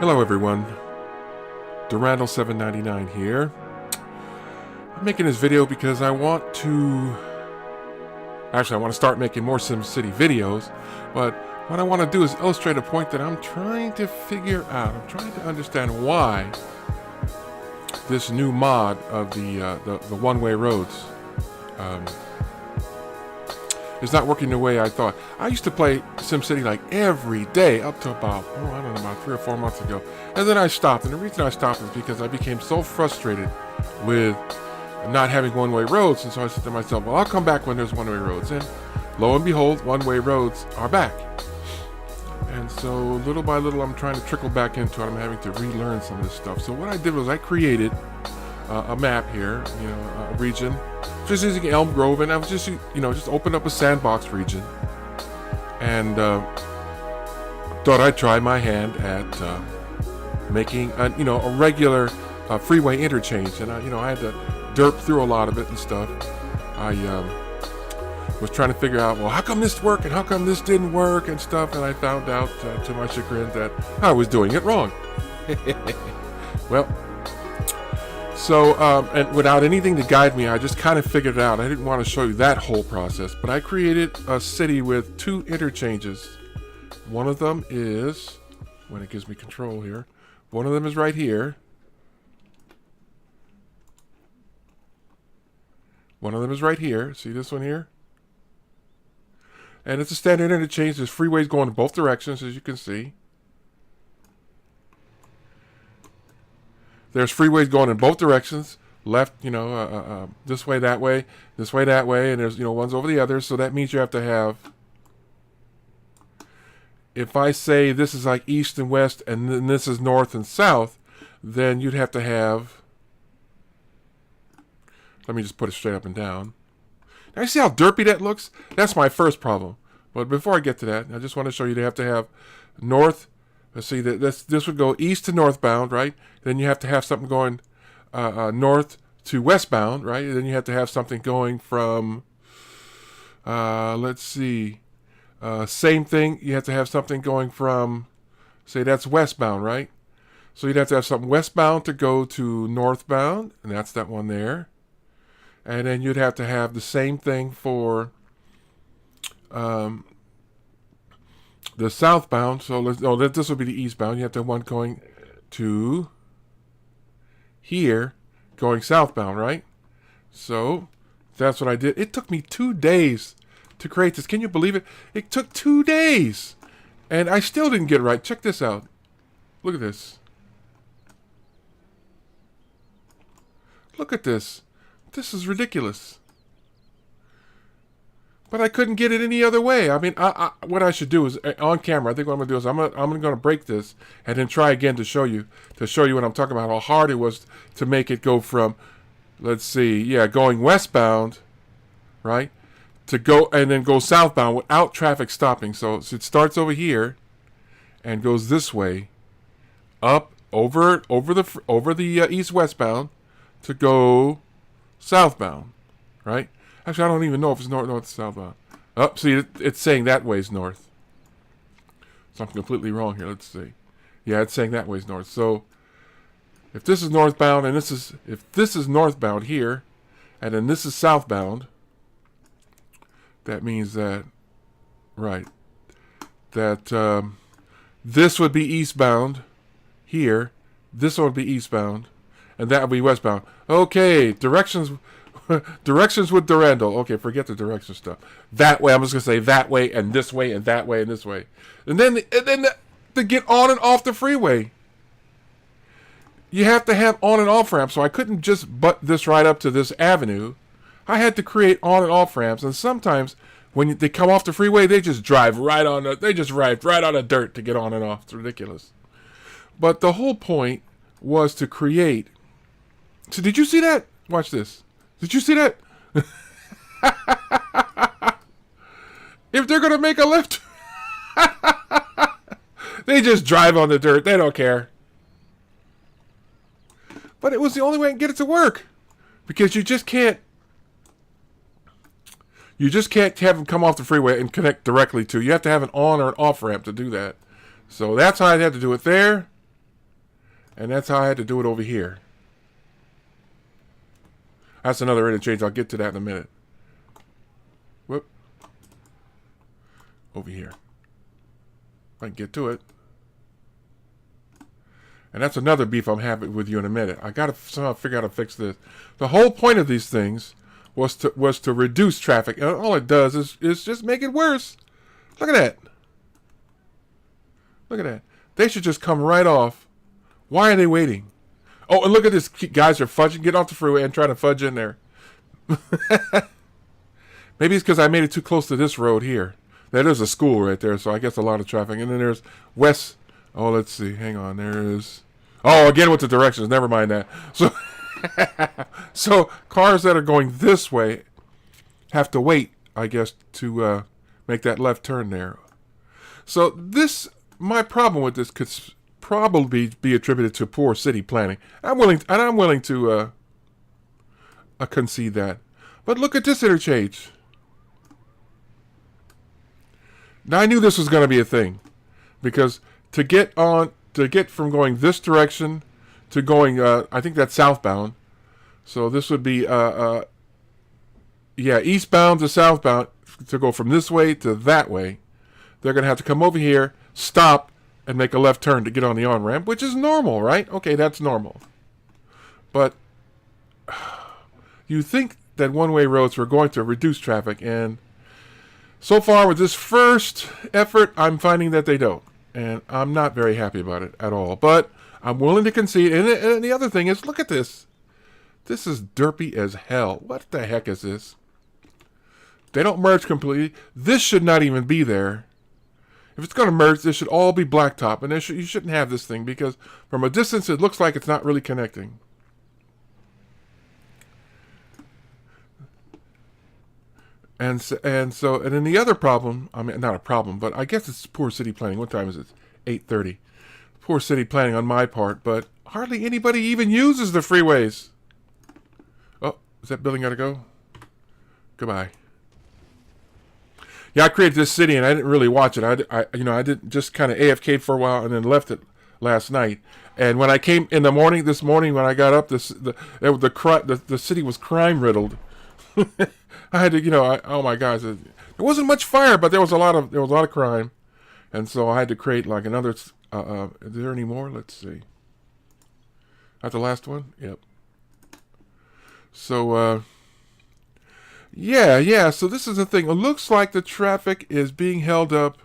Hello everyone, Durandal799 here. I'm making this video because I want to start making more SimCity videos, but what I want to do is illustrate a point that I'm trying to figure out. I'm trying to understand why this new mod of the one-way roads is not working the way I thought. I used to play SimCity like every day up to about, I don't know, about 3 or 4 months ago. And then I stopped. And the reason I stopped is because I became so frustrated with not having one-way roads. And so I said to myself, well, I'll come back when there's one-way roads. And lo and behold, one-way roads are back. And so little by little, I'm trying to trickle back into it. I'm having to relearn some of this stuff. So what I did was I created a map here, a region, just using Elm Grove, and I was just opened up a sandbox region, and thought I'd try my hand at making a regular freeway interchange, and I had to derp through a lot of it and stuff. I was trying to figure out, well, how come this worked and how come this didn't work and stuff, and I found out to my chagrin that I was doing it wrong. Well. So, and without anything to guide me, I just kind of figured it out. I didn't want to show you that whole process, but I created a city with 2 interchanges. One of them is, when it gives me control here, one of them is right here. One of them is right here. See this one here? And it's a standard interchange. There's freeways going in both directions, as you can see. There's freeways going in both directions, left, this way, that way, and there's, one's over the other. So that means you have to have, if I say this is like east and west, and then this is north and south, then you'd have to have, let me just put it straight up and down. Now you see how derpy that looks? That's my first problem. But before I get to that, I just want to show you they have to have north. Let's see, this would go east to northbound, right? Then you have to have something going north to westbound, right? And then you have to have something going from, let's see, same thing. You have to have something going from, say that's westbound, right? So you'd have to have something westbound to go to northbound, and that's that one there. And then you'd have to have the same thing for the southbound. So this will be the eastbound. You have to have one going to here, going southbound, right? So that's what I did. It took me 2 days to create this. Can you believe it? It took 2 days, and I still didn't get it right. Check this out. Look at this. Look at this. This is ridiculous. But I couldn't get it any other way. I mean, what I should do is, on camera, I think what I'm going to do is I'm going to break this and then try again to show you what I'm talking about, how hard it was to make it go from, let's see, yeah, going westbound, right, to go, and then go southbound without traffic stopping. So it starts over here and goes this way, up, over the east-westbound to go southbound, right? Actually, I don't even know if it's north to southbound. Oh, see, it's saying that way's north. So I'm completely wrong here. Let's see. Yeah, it's saying that way's north. So if this is northbound, and if this is northbound here, and then this is southbound, that means that, right, that this would be eastbound here, this one would be eastbound, and that would be westbound. Okay, directions with Durandal. Okay, forget the direction stuff. That way, I'm just gonna say that way and this way and that way and this way, and then to get on and off the freeway, you have to have on and off ramps. So I couldn't just butt this right up to this avenue. I had to create on and off ramps, and sometimes when they come off the freeway, they just drive right on the dirt to get on and off. It's ridiculous. But the whole point was to create. So did you see that? Watch this. Did you see that? If they're going to make a left, they just drive on the dirt. They don't care. But it was the only way I can get it to work. Because you just can't have them come off the freeway and connect directly to. You have to have an on or an off ramp to do that. So that's how I had to do it there. And that's how I had to do it over here. That's another interchange. I'll get to that in a minute. Whoop. Over here. If I can get to it. And that's another beef I'm having with you in a minute. I got to somehow figure out how to fix this. The whole point of these things was to reduce traffic. And all it does is just make it worse. Look at that. Look at that. They should just come right off. Why are they waiting? Oh, and look at this. Guys are fudging. Get off the freeway and try to fudge in there. Maybe it's because I made it too close to this road here. There's a school right there, so I guess a lot of traffic. And then there's west. Oh, let's see. Hang on. There's... Oh, again with the directions. Never mind that. So, so cars that are going this way have to wait, I guess, to make that left turn there. So this, my problem with this could probably be attributed to poor city planning. I'm willing to concede that. But look at this interchange. Now I knew this was going to be a thing, because to get from going this direction to going, I think that's southbound. So this would be, eastbound to southbound, to go from this way to that way. They're going to have to come over here, stop, and make a left turn to get on the on-ramp, which is normal, right? Okay, that's normal. But you think that one-way roads were going to reduce traffic, and so far with this first effort, I'm finding that they don't. And I'm not very happy about it at all. But I'm willing to concede. And the other thing is, look at this. This is derpy as hell. What the heck is this? They don't merge completely. This should not even be there. If it's going to merge, this should all be blacktop. And you shouldn't have this thing, because from a distance, it looks like it's not really connecting. And then the other problem, I mean, not a problem, but I guess it's poor city planning. What time is it? 8:30. Poor city planning on my part, but hardly anybody even uses the freeways. Oh, is that building got to go? Goodbye. Yeah, I created this city and I didn't really watch it. I did just kind of AFK'd for a while and then left it last night. And when I came in the morning, this morning when I got up, the city was crime riddled. I had to, oh my gosh, there wasn't much fire, but there was a lot of crime, and so I had to create like another. Is there any more? Let's see. That's the last one. Yep. So, yeah. So this is the thing. It looks like the traffic is being held up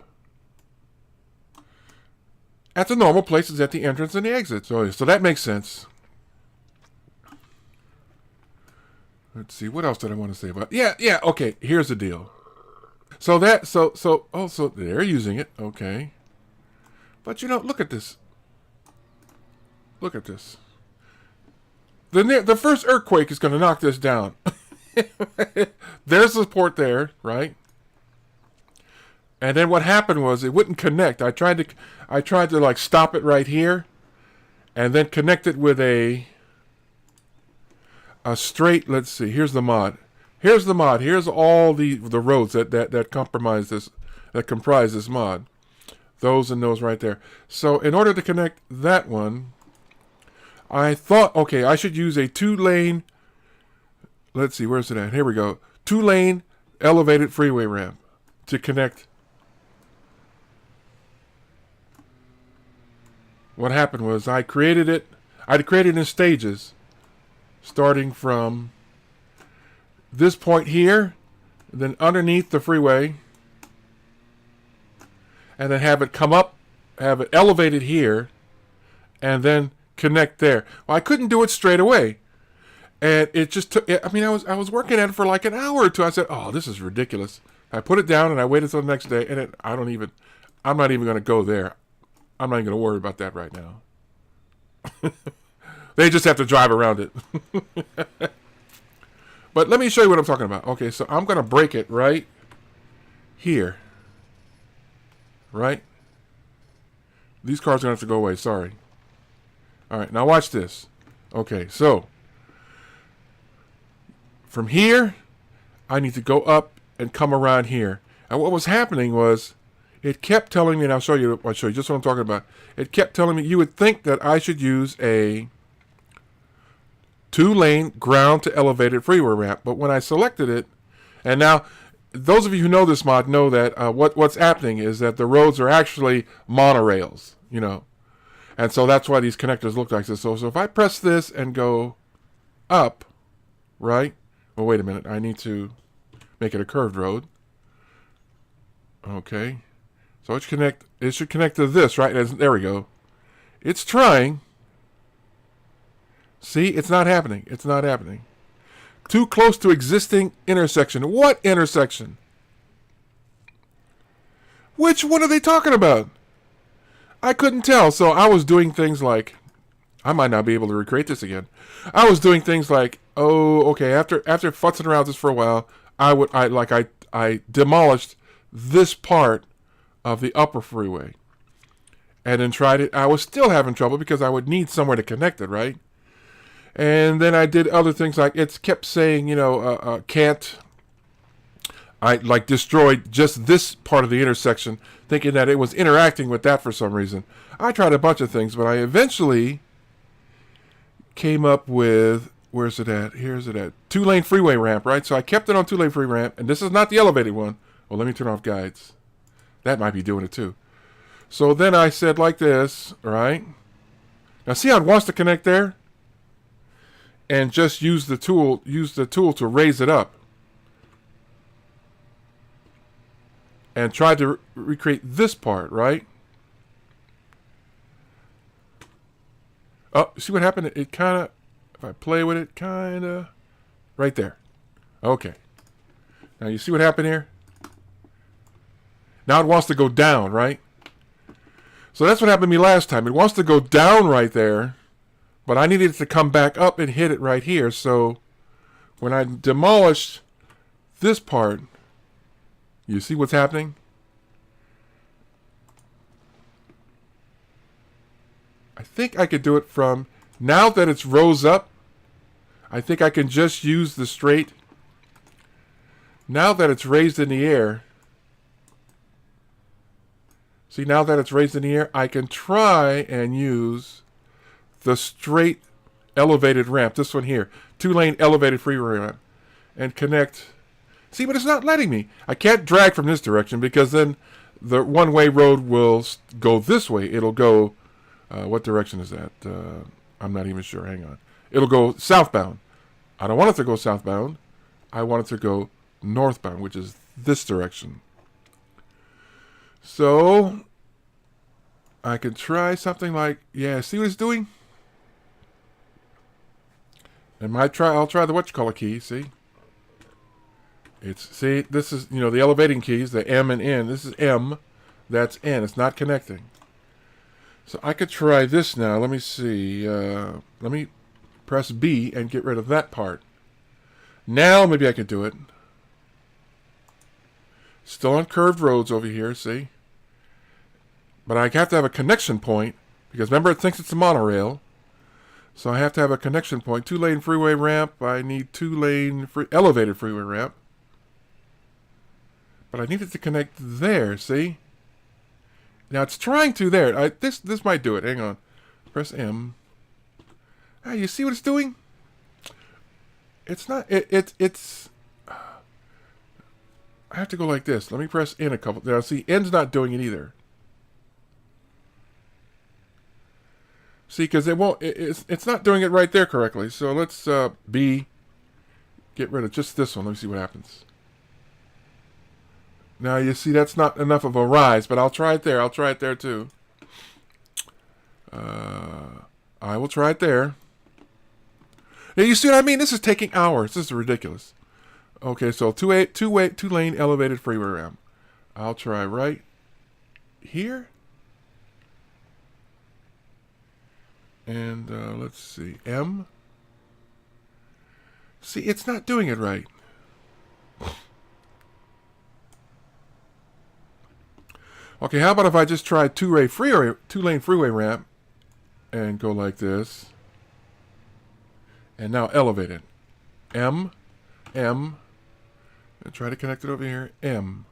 at the normal places at the entrance and the exit. So that makes sense. Let's see, what else did I want to say about it? Yeah, okay, here's the deal. So they're using it, okay. But look at this. Look at this. The first earthquake is going to knock this down. There's the port there, right? And then what happened was it wouldn't connect. I tried to like stop it right here and then connect it with a straight, let's see, here's the mod. Here's all the roads that comprise this mod. Those and those right there. So in order to connect that one, I thought, okay, I should use a 2-lane, let's see, where's it at? Here we go. 2-lane elevated freeway ramp to connect. What happened was I created it in stages, starting from this point here, then underneath the freeway, and then have it come up, have it elevated here, and then connect there. Well, I couldn't do it straight away, and it just took. I mean, I was working at it for like an hour or two. I said, "Oh, this is ridiculous." I put it down and I waited until the next day, and I'm not even going to go there. I'm not even going to worry about that right now. They just have to drive around it. But let me show you what I'm talking about. Okay, so I'm going to break it right here. Right? These cars are going to have to go away. Sorry. All right, now watch this. Okay, so from here, I need to go up and come around here. And what was happening was it kept telling me, and I'll show you just what I'm talking about. It kept telling me you would think that I should use a 2-lane ground to elevated freeway ramp, but when I selected it, and now those of you who know this mod know that what's happening is that the roads are actually monorails, you know, and so that's why these connectors look like this. So if I press this and go up, right? Well, wait a minute. I need to make it a curved road. Okay. So it should connect to this, right? There we go. It's trying. See, it's not happening. It's not happening. Too close to existing intersection. What intersection? Which one are they talking about? I couldn't tell. So I was doing things like, I might not be able to recreate this again. I was doing things like, oh, okay, after futzing around this for a while, I demolished this part of the upper freeway. And then tried it. I was still having trouble because I would need somewhere to connect it, right? And then I did other things like it kept saying, you know, can't. I destroyed just this part of the intersection, thinking that it was interacting with that for some reason. I tried a bunch of things, but I eventually came up with, where's it at? Here's it at 2-lane freeway ramp, right? So I kept it on 2-lane freeway ramp, and this is not the elevated one. Well, let me turn off guides. That might be doing it too. So then I said like this, right? Now see how it wants to connect there? And just use the tool to raise it up. And try to recreate this part, right? Oh, see what happened? It kind of, if I play with it, kind of, right there. Okay. Now you see what happened here? Now it wants to go down, right? So that's what happened to me last time. It wants to go down right there, but I needed it to come back up and hit it right here. So when I demolished this part, you see what's happening? I think I could do it from, now that it's rose up, I think I can just use the straight. Now that it's raised in the air, see, now that it's raised in the air, I can try and use the straight elevated ramp, this one here, 2-lane elevated freeway ramp, and connect. See, but it's not letting me. I can't drag from this direction because then the one-way road will go this way. It'll go, what direction is that? I'm not even sure. Hang on. It'll go southbound. I don't want it to go southbound. I want it to go northbound, which is this direction. So I can try something like, yeah, see what it's doing? I'll try the whatchamacallit key, see? See, this is, you know, the elevating keys, the M and N. This is M, that's N. It's not connecting. So I could try this now. Let me see. Let me press B and get rid of that part. Now maybe I could do it. Still on curved roads over here, see? But I have to have a connection point, because remember it thinks it's a monorail. So I have to have a connection point. 2-lane freeway ramp. I need 2-lane elevated freeway ramp. But I need it to connect there, see? Now it's trying to there. This might do it. Hang on. Press M. Ah, you see what it's doing? It's not, it's, I have to go like this. Let me press N a couple. Now see, N's not doing it either. See, because it won't, it's not doing it right there correctly. So let's B, get rid of just this one. Let me see what happens. Now you see that's not enough of a rise, but I'll try it there. I'll try it there too. I will try it there. Now you see what I mean? This is taking hours. This is ridiculous. Okay, so 2-lane elevated freeway ramp. I'll try right here. And let's see, M. See, it's not doing it right. Okay, how about if I just try 2-lane freeway ramp and go like this. And now elevate it. M, M, and try to connect it over here. M.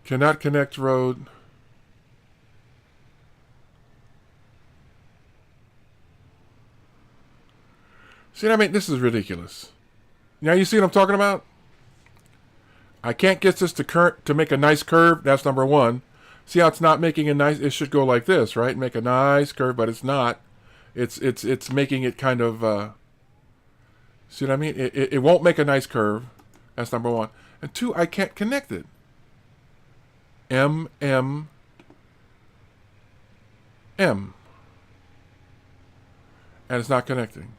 Cannot connect road. See what I mean? This is ridiculous. Now you see what I'm talking about? I can't get this to make a nice curve. That's number one. See how it's not making a nice... It should go like this, right? Make a nice curve, but it's not. It's making it kind of... see what I mean? It won't make a nice curve. That's number one. And two, I can't connect it. M, M, M. And it's not connecting.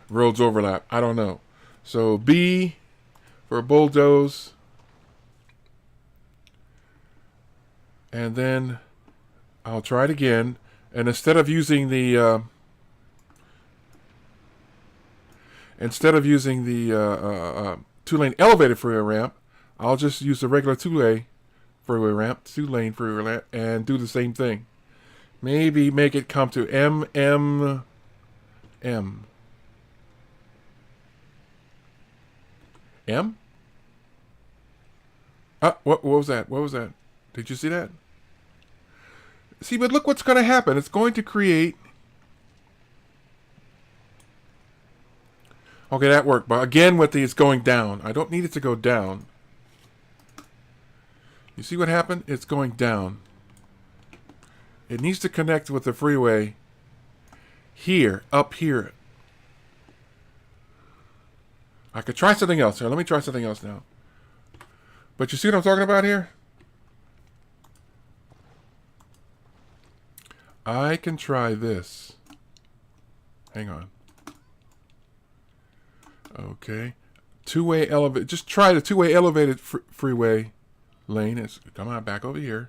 Roads overlap. I don't know. So B for bulldoze. And then I'll try it again. And instead of using the two-lane elevated freeway ramp, I'll just use the regular two-lane freeway ramp, and do the same thing. Maybe make it come to M, M, M. M? What was that? What was that? Did you see that? See, but look what's going to happen. It's going to create... Okay, that worked. But again, with it's going down. I don't need it to go down. You see what happened? It's going down. It needs to connect with the freeway here, up here. I could try something else here. Let me try something else now. But you see what I'm talking about here? I can try this. Hang on. Okay. Two-way elevated. Just try the two-way elevated freeway lane. Come on, back over here.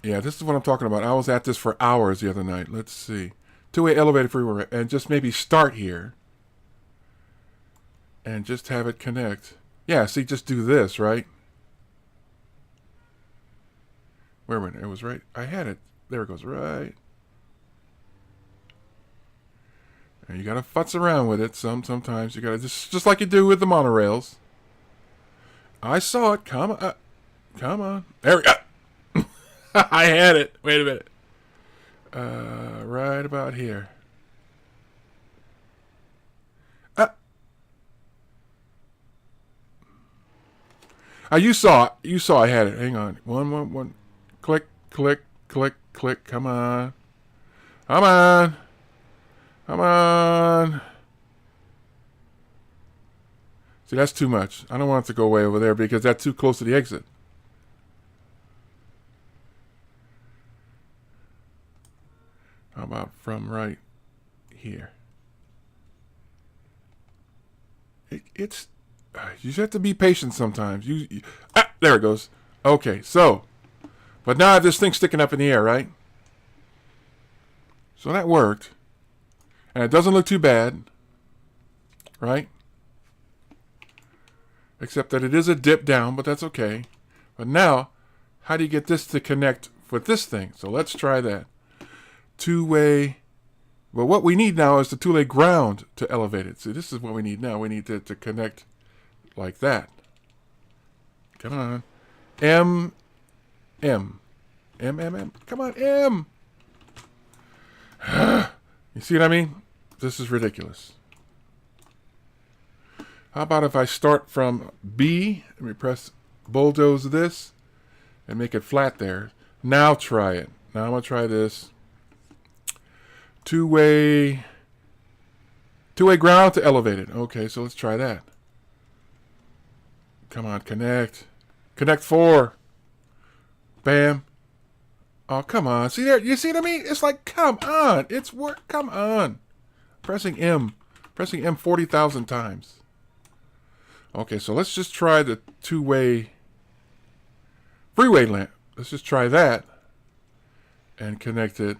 Yeah, this is what I'm talking about. I was at this for hours the other night. Let's see. Two-way elevated freeway. And just maybe start here. And just have it connect. Yeah, see, just do this, right? Wait a minute. It was right. I had it. There it goes. Right. And you got to futz around with it. Sometimes you got to just like you do with the monorails. I saw it. Come on. Come on. There we go. I had it. Wait a minute. Right about here. You saw it. You saw I had it. Hang on. One. Click, click, click, click. Come on. Come on. Come on. See, that's too much. I don't want it to go way over there because that's too close to the exit. How about from right here? It's... You just have to be patient sometimes. There it goes. Okay, so... But now I have this thing sticking up in the air, right? So that worked. And it doesn't look too bad. Right? Except that it is a dip down, but that's okay. But now, how do you get this to connect with this thing? So let's try that. Two-way... Well, what we need now is the two-way ground to elevate it. See, this is what we need now. We need to connect like that. Come on. M. M. M, M, M. Come on, M. You see what I mean? This is ridiculous. How about if I start from B, let me press bulldoze this, and make it flat there. Now try it. Now I'm going to try this. Two-way ground to elevate it. Okay, so let's try that. Come on, connect. Connect 4. Bam. Oh, come on. See there? You see what I mean? It's like, come on. It's work. Come on. Pressing M. Pressing M 40,000 times. Okay, so let's just try the two-way freeway lamp. Let's just try that. And connect it.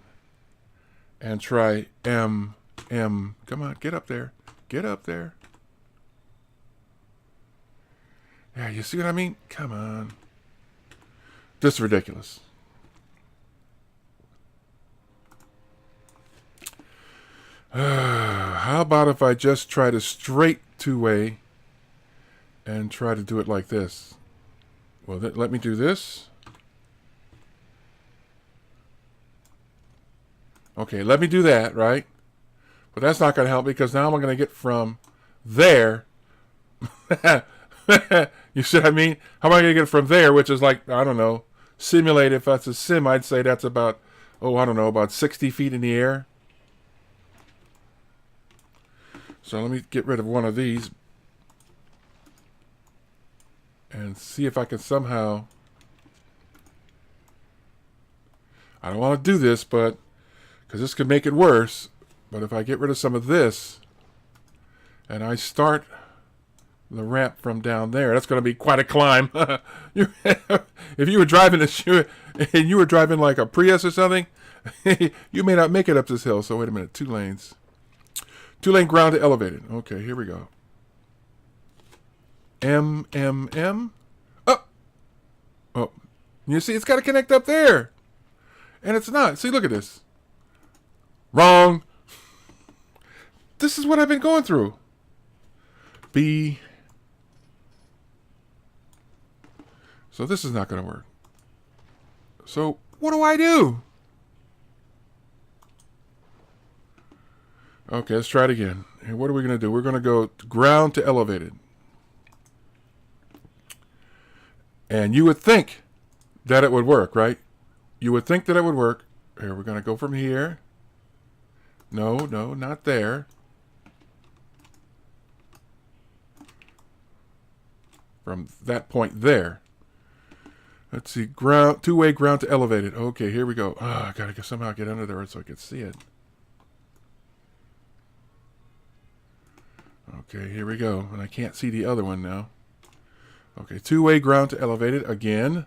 And try M. M. Come on, get up there. Get up there. Yeah, you see what I mean? Come on. This is ridiculous. How about if I just try to straight two-way and try to do it like this. Well, let me do this. Okay, let me do that, right? But that's not going to help because now I'm going to get from there. You see what I mean? How am I going to get from there, which is like, I don't know, simulate. If that's a sim, I'd say that's about, oh, I don't know, about 60 feet in the air. So let me get rid of one of these and see if I can somehow, I don't want to do this, but because this could make it worse. But if I get rid of some of this and I start the ramp from down there, that's going to be quite a climb. If you were driving and you were driving like a Prius or something, you may not make it up this hill. So wait a minute, 2 lanes. 2-lane ground to elevated. Okay, here we go. M. Oh! Oh. You see, it's got to connect up there. And it's not. See, look at this. Wrong. This is what I've been going through. B. So this is not going to work. So what do I do? Okay, let's try it again. And what are we going to do? We're going to go ground to elevated. And you would think that it would work, right? You would think that it would work. Here, we're going to go from here. No, not there. From that point there. Let's see, ground, 2-way ground to elevated. Okay, here we go. I gotta somehow get under there so I can see it. Okay, here we go. And I can't see the other one now. Okay, 2-way ground to elevated again.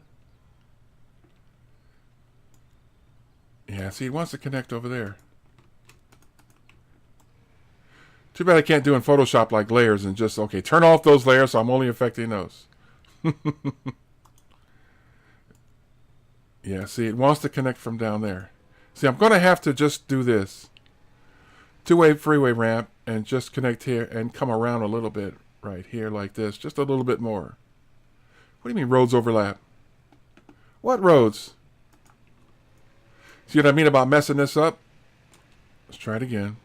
Yeah, see, it wants to connect over there. Too bad I can't do in Photoshop like layers and just, okay, turn off those layers so I'm only affecting those. Yeah, see, it wants to connect from down there. See, I'm going to have to just do this. 2-way freeway ramp and just connect here and come around a little bit right here like this. Just a little bit more. What do you mean roads overlap? What roads? See what I mean about messing this up? Let's try it again.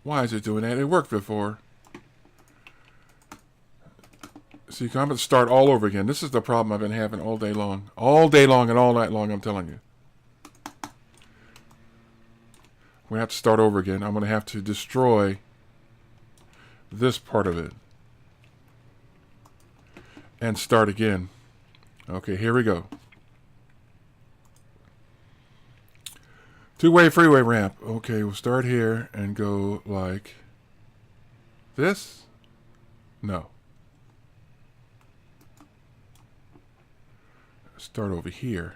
Why is it doing that? It worked before. See, I'm going to start all over again. This is the problem I've been having all day long. All day long and all night long, I'm telling you. I'm going to have to start over again. I'm going to have to destroy this part of it. And start again. Okay, here we go. 2-way freeway ramp. Okay, we'll start here and go like this. No. Start over here.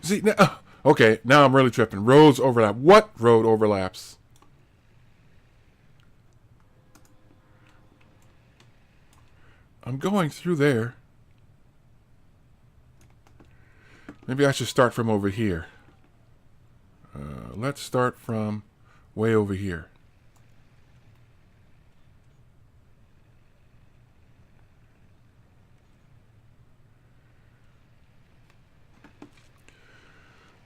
See, now, okay, now I'm really tripping. Roads overlap. What road overlaps? I'm going through there. Maybe I should start from over here. Let's start from way over here.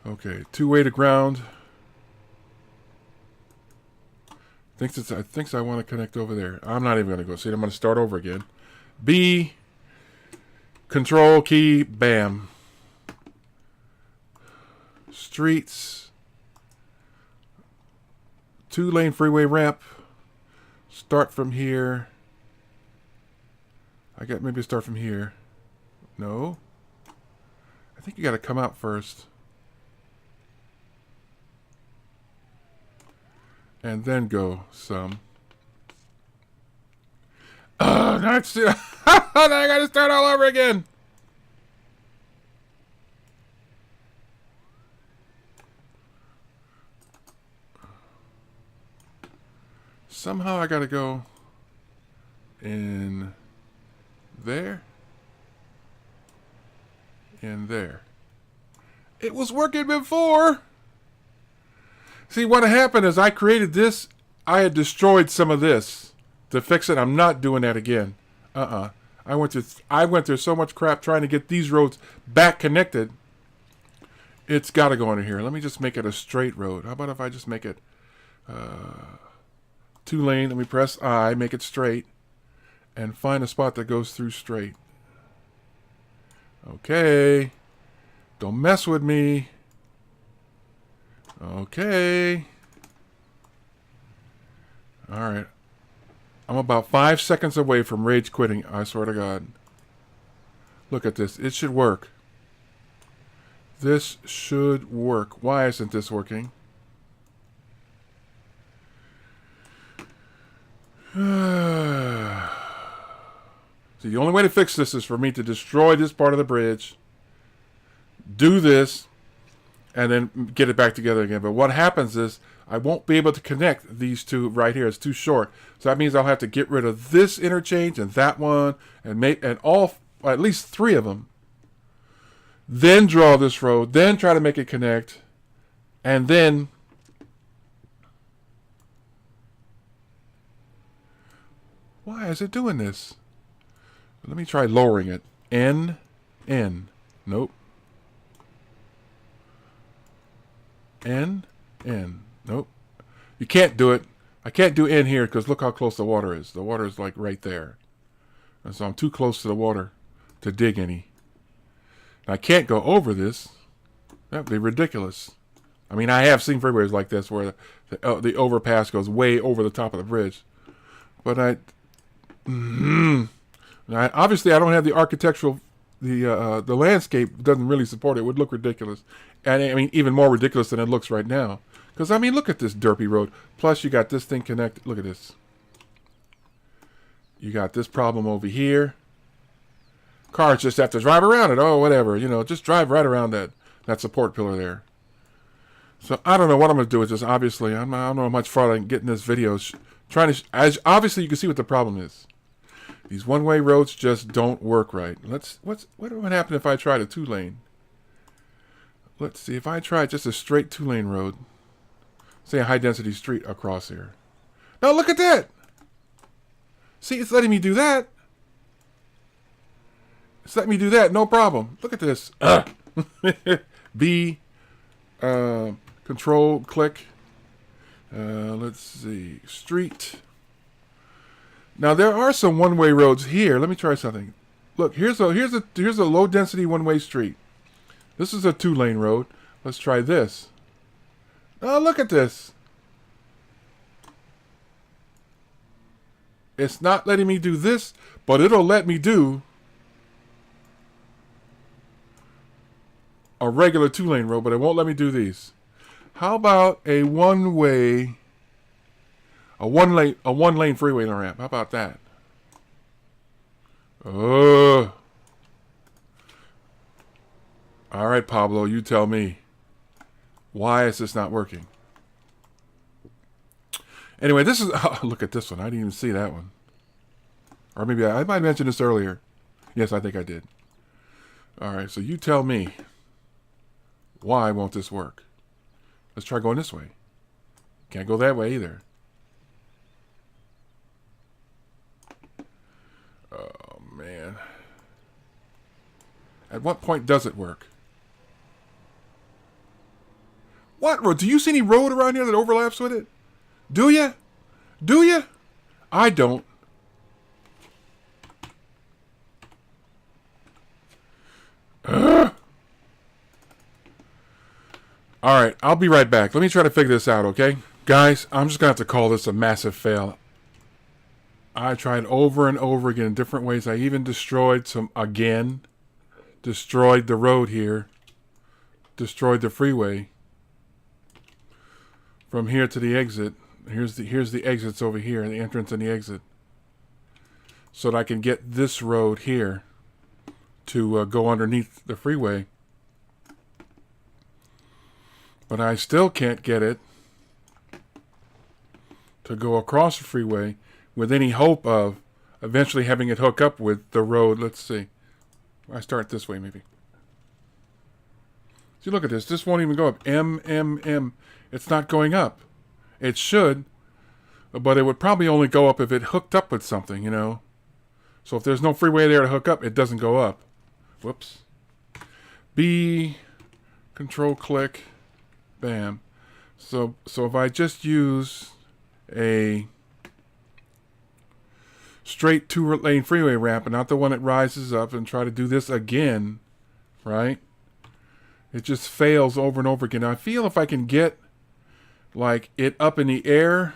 Okay, 2-way to ground. I think I want to connect over there. I'm not even going to go. See, I'm going to start over again. B, control key, bam. Streets. 2-lane freeway ramp. Start from here. I got maybe start from here. No. I think you got to come out first. And then go some. Oh, that's it. Now I got to start all over again. Somehow I gotta go in there and there. It was working before. See, what happened is I created this. I had destroyed some of this to fix it. I'm not doing that again. I went through so much crap trying to get these roads back connected. It's got to go under here. Let me just make it a straight road. How about if I just make it 2-lane? Let me press I, make it straight, and find a spot that goes through straight. Okay. Don't mess with me. Okay. All right. I'm about 5 seconds away from rage quitting. I swear to God. Look at this. It should work. This should work. Why isn't this working? See, the only way to fix this is for me to destroy this part of the bridge, do this, and then get it back together again. But what happens is I won't be able to connect these two right here. It's too short. So that means I'll have to get rid of this interchange and that one and at least 3 of them. Then draw this road. Then try to make it connect. And then why is it doing this? Let me try lowering it. N. Nope. N. Nope. You can't do it. I can't do N here because look how close the water is. The water is like right there. And so I'm too close to the water to dig any. And I can't go over this. That would be ridiculous. I mean, I have seen freeways like this where the overpass goes way over the top of the bridge. But obviously I don't have the architectural, the landscape doesn't really support it. It would look ridiculous. And I mean, even more ridiculous than it looks right now. Because, I mean, look at this derpy road. Plus, you got this thing connected. Look at this. You got this problem over here. Cars just have to drive around it. Oh, whatever. You know, just drive right around that support pillar there. So, I don't know what I'm going to do with this. Obviously, I don't know how much farther I can get in this video. Obviously, you can see what the problem is. These one-way roads just don't work right. What would happen if I tried a 2-lane? Let's see. If I tried just a straight 2-lane road. Say a high-density street across here. Now look at that! See, it's letting me do that. It's letting me do that, no problem. Look at this. B, control, click. Let's see, street. Now there are some one-way roads here. Let me try something. Look, here's a low-density one-way street. This is a 2-lane road. Let's try this. Oh, look at this. It's not letting me do this, but it'll let me do a regular 2-lane road, but it won't let me do these. How about a one-lane freeway ramp? How about that? Oh. All right, Pablo, you tell me. Why is this not working? Anyway, this is... Oh, look at this one. I didn't even see that one. Or maybe I might mention this earlier. Yes, I think I did. All right, so you tell me. Why won't this work? Let's try going this way. Can't go that way either. Oh, man. At what point does it work? What road? Do you see any road around here that overlaps with it? Do you? Do you? I don't. All right, I'll be right back. Let me try to figure this out, okay? Guys, I'm just going to have to call this a massive fail. I tried over and over again in different ways. I even destroyed destroyed the road here. Destroyed the freeway. From here to the exit. Here's the exits over here, the entrance and the exit. So that I can get this road here to go underneath the freeway. But I still can't get it to go across the freeway with any hope of eventually having it hook up with the road. Let's see. I start this way maybe. See, look at this. This won't even go up. M. It's not going up. It should, but it would probably only go up if it hooked up with something, you know. So if there's no freeway there to hook up, it doesn't go up. Whoops. B, control click, bam. So if I just use a straight 2-lane freeway ramp and not the one that rises up and try to do this again, right? It just fails over and over again. Now, I feel if I can get like it up in the air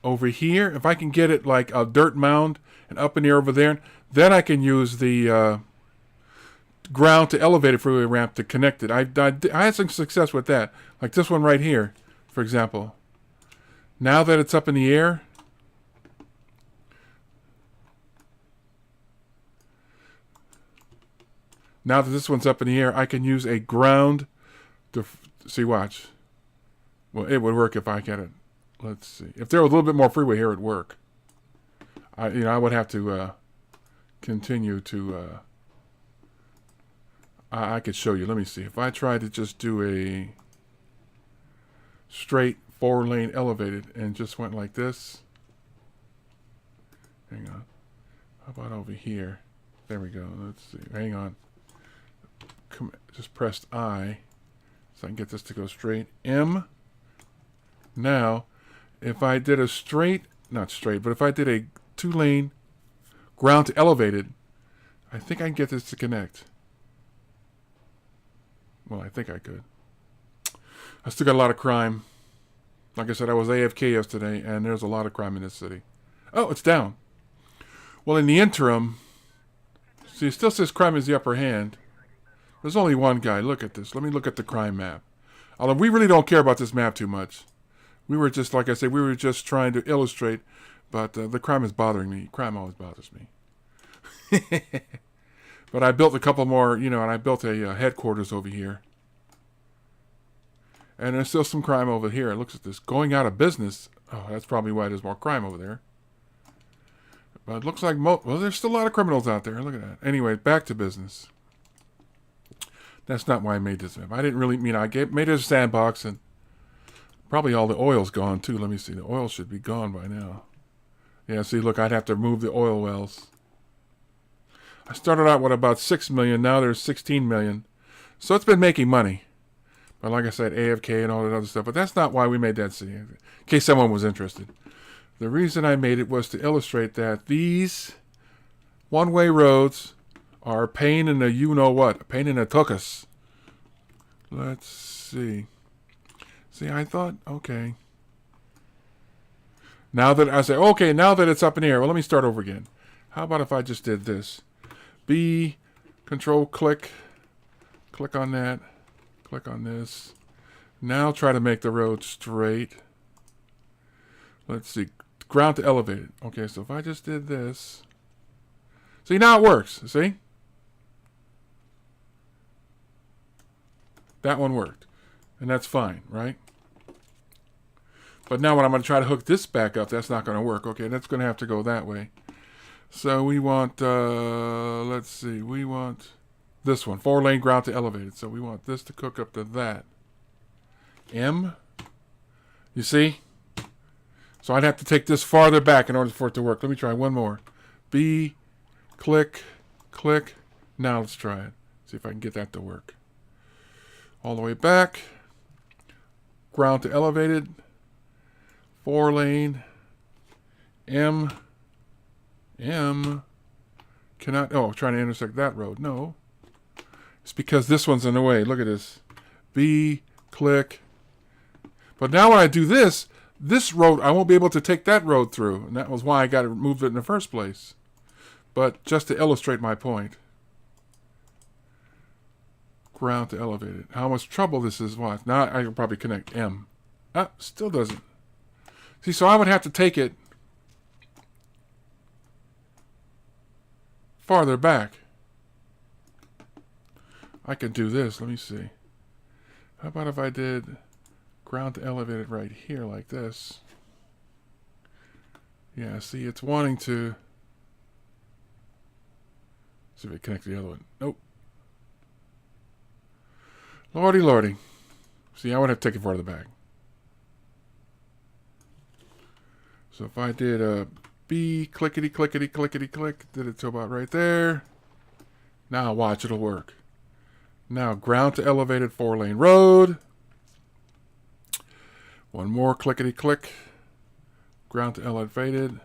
over here, if I can get it like a dirt mound and up in the air over there, then I can use the ground to elevated freeway ramp to connect it. I had some success with that. Like this one right here, for example. Now that it's up in the air, now that this one's up in the air, I can use a ground to see, watch. Well, it would work if I get it. Let's see. If there was a little bit more freeway here, it'd work. I would have to continue to. I could show you. Let me see. If I try to just do a straight 4-lane elevated and just went like this. Hang on. How about over here? There we go. Let's see. Hang on. Just pressed I so I can get this to go straight. M. Now, if I did a straight, not straight, but if I did a 2-lane ground to elevated, I think I can get this to connect. Well, I think I could. I still got a lot of crime. Like I said, I was AFK yesterday, and there's a lot of crime in this city. Oh, it's down. Well, in the interim, see, it still says crime is the upper hand. There's only one guy. Look at this. Let me look at the crime map. Although we really don't care about this map too much. We were just, like I said, we were just trying to illustrate, but the crime is bothering me. Crime always bothers me. But I built a couple more, and I built a headquarters over here. And there's still some crime over here. It looks at this. Going out of business. Oh, that's probably why there's more crime over there. But it looks like, well, there's still a lot of criminals out there. Look at that. Anyway, back to business. That's not why I made this map. I didn't really, I made it a sandbox, and probably all the oil's gone, too. Let me see. The oil should be gone by now. Yeah, see, look, I'd have to remove the oil wells. I started out with about 6 million. Now there's 16 million. So it's been making money. But like I said, AFK and all that other stuff. But that's not why we made that city. In case someone was interested. The reason I made it was to illustrate that these one-way roads are a pain in the you-know-what. A pain in the tuchus. Let's see. See, I thought, okay. Now that I say, okay, now that it's up in the air, well, let me start over again. How about if I just did this? B, control, click on that, click on this. Now try to make the road straight. Let's see, ground to elevated. Okay, so if I just did this. See, now it works, see? That one worked, and that's fine, right? But now when I'm going to try to hook this back up, that's not going to work. Okay, that's going to have to go that way. So we want, let's see, we want this one, 4-lane ground to elevated. So we want this to hook up to that. M, you see? So I'd have to take this farther back in order for it to work. Let me try one more. B, click. Now let's try it. See if I can get that to work. All the way back. Ground to elevated. 4-lane. M. Cannot, trying to intersect that road. No. It's because this one's in the way. Look at this. B, click. But now when I do this road, I won't be able to take that road through. And that was why I got to remove it in the first place. But just to illustrate my point. Ground to elevated. How much trouble this is. Watch. Now I can probably connect M. Still doesn't. See, so I would have to take it farther back. I could do this. Let me see. How about if I did ground to elevated right here like this? Yeah, see, it's wanting to... See if it connects the other one. Nope. Lordy, lordy. See, I would have to take it farther back. So if I did a B, clickety, clickety, clickety, click, did it to about right there. Now watch, it'll work. Now ground to elevated 4-lane road. One more clickety, click. Ground to elevated.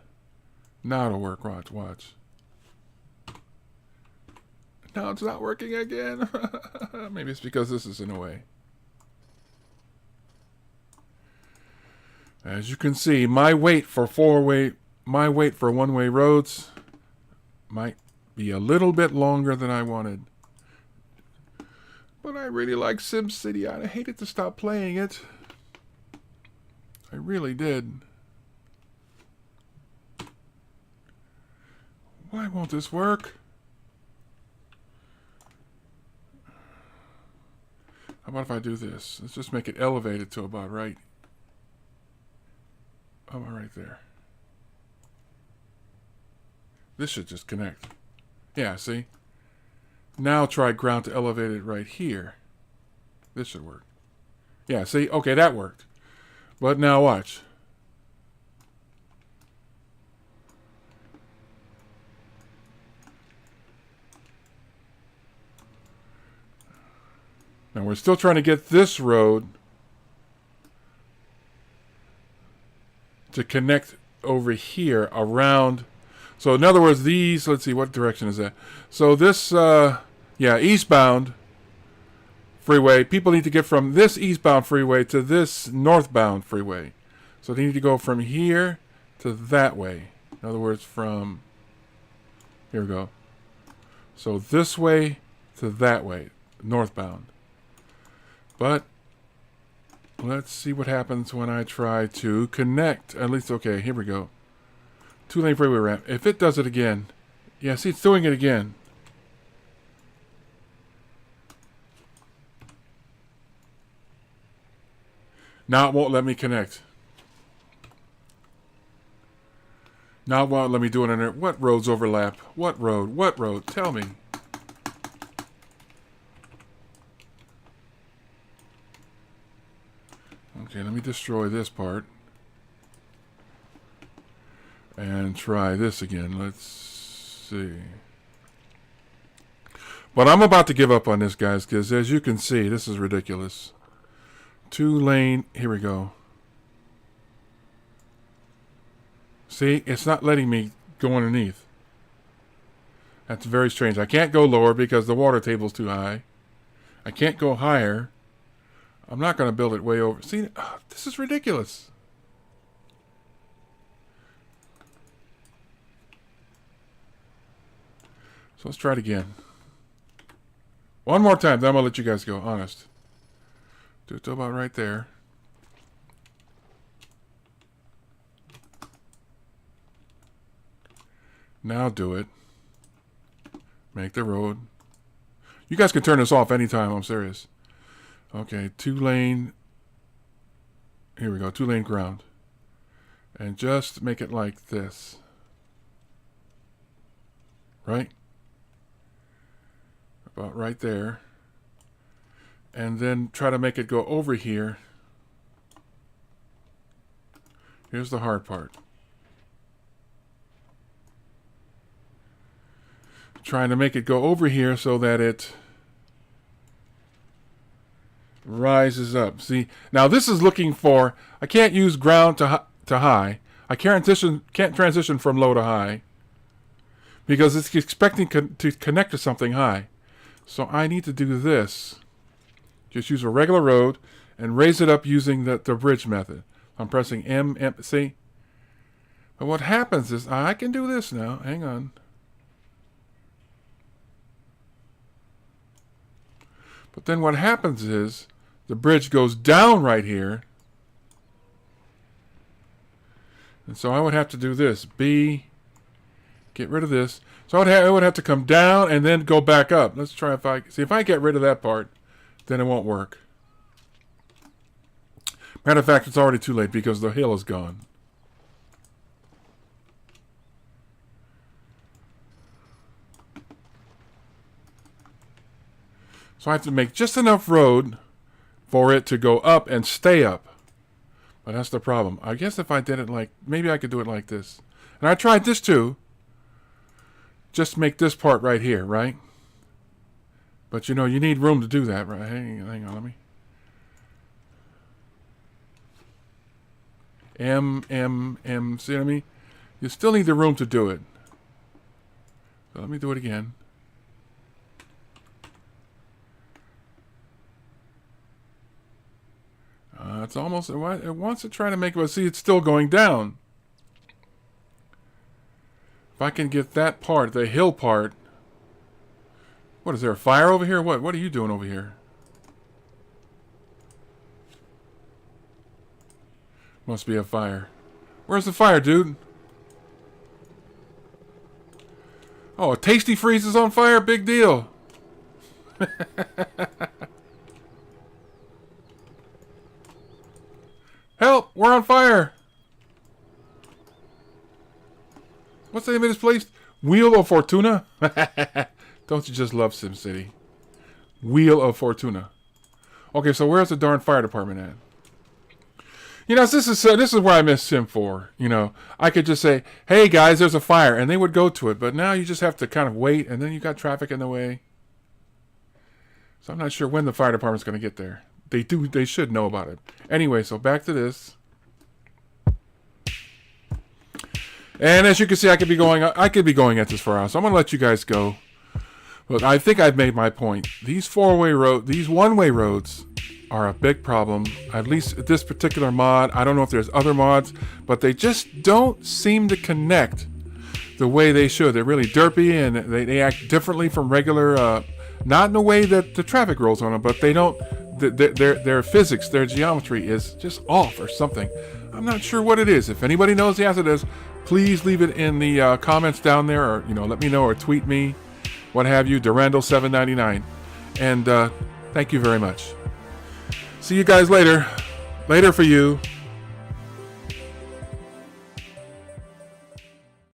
Now it'll work, watch, watch. Now it's not working again. Maybe it's because this is in a way. As you can see, my wait for one-way roads might be a little bit longer than I wanted. But I really like SimCity. I hated to stop playing it. I really did. Why won't this work? How about if I do this? Let's just make it elevated to about right. About right there. This should just connect. Yeah, see? Now try ground to elevated right here. This should work. Yeah, see? Okay, that worked. But now watch. Now we're still trying to get this road to connect over here around. So in other words, these, let's see, what direction is that? So this, yeah, eastbound freeway, people need to get from this eastbound freeway to this northbound freeway. So they need to go from here to that way. In other words, from, here we go. So this way to that way, northbound. But let's see what happens when I try to connect. At least, okay, here we go. 2-lane freeway ramp. If it does it again. Yeah, see, it's doing it again. Now it won't let me connect. Now it won't let me do it in there. What roads overlap? What road? What road? Tell me. Okay, let me destroy this part. And try this again. Let's see. But I'm about to give up on this, guys, because as you can see, this is ridiculous. 2-lane, here we go. See, it's not letting me go underneath. That's very strange. I can't go lower because the water table's too high. I can't go higher. I'm not going to build it way over. See, this is ridiculous. So let's try it again. One more time, then I'm going to let you guys go, honest. Do it to about right there. Now do it. Make the road. You guys can turn this off anytime, I'm serious. Okay, 2-lane. Here we go, 2-lane ground. And just make it like this. Right? About right there. And then try to make it go over here. Here's the hard part. Trying to make it go over here so that it rises up. See, now this is looking for, I can't use ground to high. I can't transition from low to high because it's expecting to connect to something high. So I need to do this. Just use a regular road and raise it up using the bridge method. I'm pressing M, see? But what happens is, I can do this now. Hang on. But then what happens is, the bridge goes down right here. And so I would have to do this. B, get rid of this. So it would have to come down and then go back up. Let's try if I get rid of that part, then it won't work. Matter of fact, it's already too late because the hill is gone. So I have to make just enough road for it to go up and stay up. But that's the problem. I guess if I did it like, maybe I could do it like this. And I tried this too. Just make this part right here, right? But you know, you need room to do that, right? Hang on, let me. M, see what I mean? You still need the room to do it. So let me do it again. It's almost, it wants to try to make it, but see, it's still going down. If I can get that part, the hill part. What, is there a fire over here? What are you doing over here? Must be a fire. Where's the fire, dude? Oh, a Tasty Freeze is on fire? Big deal. Help! We're on fire! What's the name of this place? Wheel of Fortuna? Don't you just love SimCity? Wheel of Fortuna. Okay, so where's the darn fire department at? You know, this is where I miss Sim 4. You know, I could just say, hey guys, there's a fire, and they would go to it. But now you just have to kind of wait, and then you got traffic in the way. So I'm not sure when the fire department's going to get there. They should know about it. Anyway, so back to this. And as you can see, I could be going at this for hours. So I'm going to let you guys go. But I think I've made my point. These one-way roads are a big problem. At least this particular mod. I don't know if there's other mods, but they just don't seem to connect the way they should. They're really derpy, and they act differently from regular, not in a way that the traffic rolls on them, but they don't. Their physics, their geometry is just off or something. I'm not sure what it is. If anybody knows the answer to this, please leave it in the comments down there, or let me know, or tweet me, what have you, Durandal799. And thank you very much. See you guys later. Later for you.